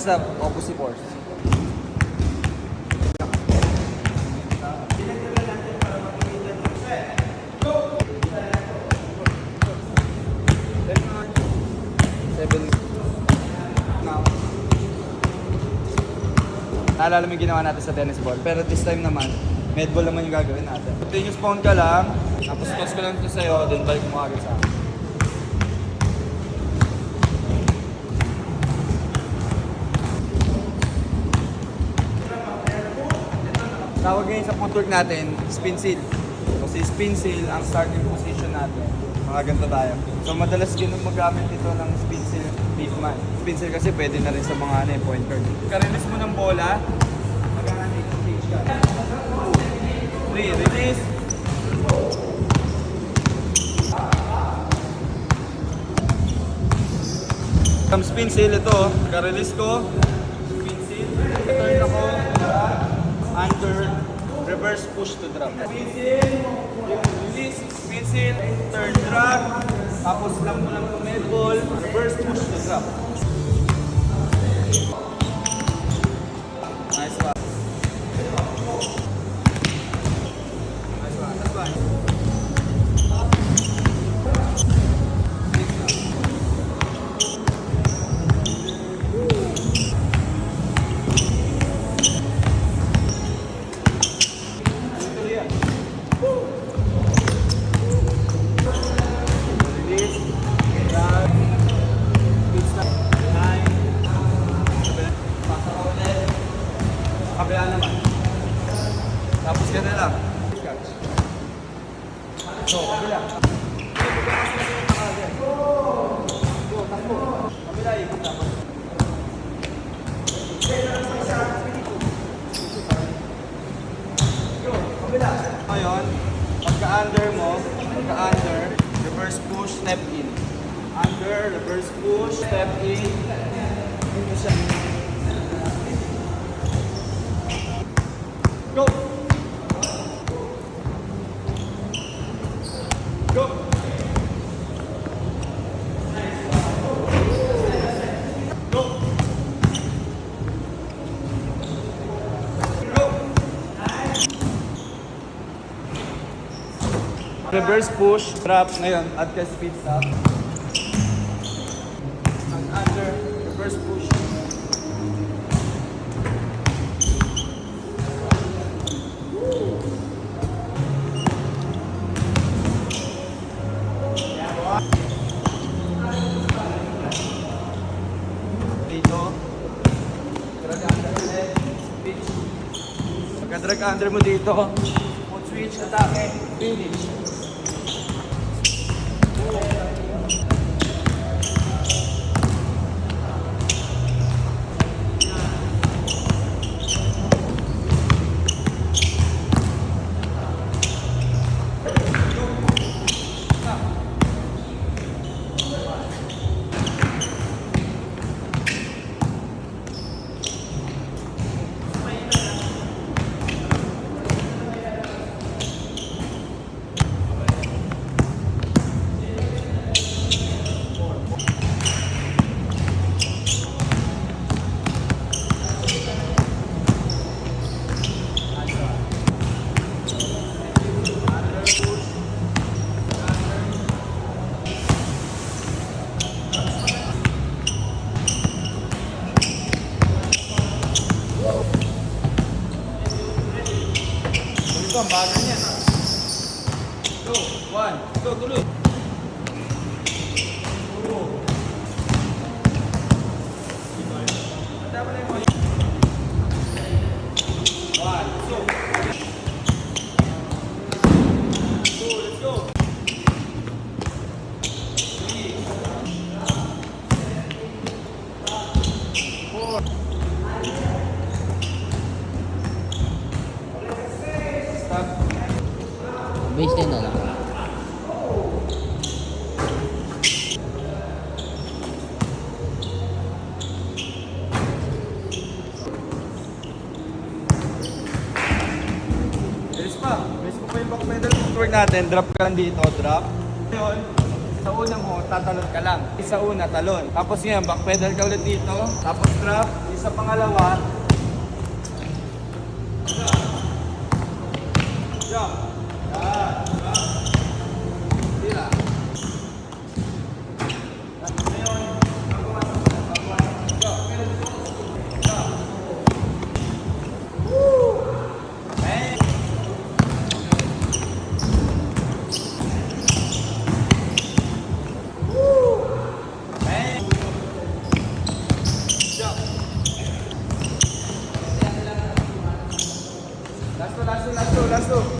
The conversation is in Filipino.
Basta opposite force. Naalala mo yung ginawa natin sa tennis ball, pero this time naman, med ball naman yung gagawin natin. Continuous pound ka lang, tapos toss ko lang ito sa'yo, then balik mo agad sa akin. Tawag ngayon sa footwork natin, spin seal. Kasi spin seal, ang starting position natin, mga ganito tayo. So madalas magamit ito ng spin seal big man. Spin seal kasi pwede na rin sa mga point guard. Ka-release mo ng bola, mag-engage ka. 3, release. Ang spin seal ito, ka-release ko, spin seal, turn ako, under, reverse push to drop. Spin seal, release, spin seal, turn drop, tapos lang mo lang yung med ball, reverse push to drop. Nice one. Nice one, that's fine. Kabila naman. Tapos gano'n lang. So, kabila. Go, takbo. Kabila, ikot tapos. Go, kabila. Ngayon, pagka-under mo, pagka-under, reverse push, step in. Under, reverse push, step in. Ito siya. Go! Go! Go! Go! Reverse push, drop ngayon at ka speed stop. And under, reverse push. Pagka-drag under mo dito, foot switch, atake, finish. Ito ang bagal niya. Go, 1, go, tuloy. Baseline na lang. Bilis pa yung back pedal. Footwork natin, drop ka lang dito, drop. Ngayon, sa una mo, tatalon ka lang. Sa una, talon. Tapos ngayon, back pedal ka ulit dito. Tapos drop, sa pangalawa. Jump. Yan. Tira. Ngayon, magawa sa pangalawa. Jump. Jump. Woo! Hey. Woo! Hey. Jump. Lasso.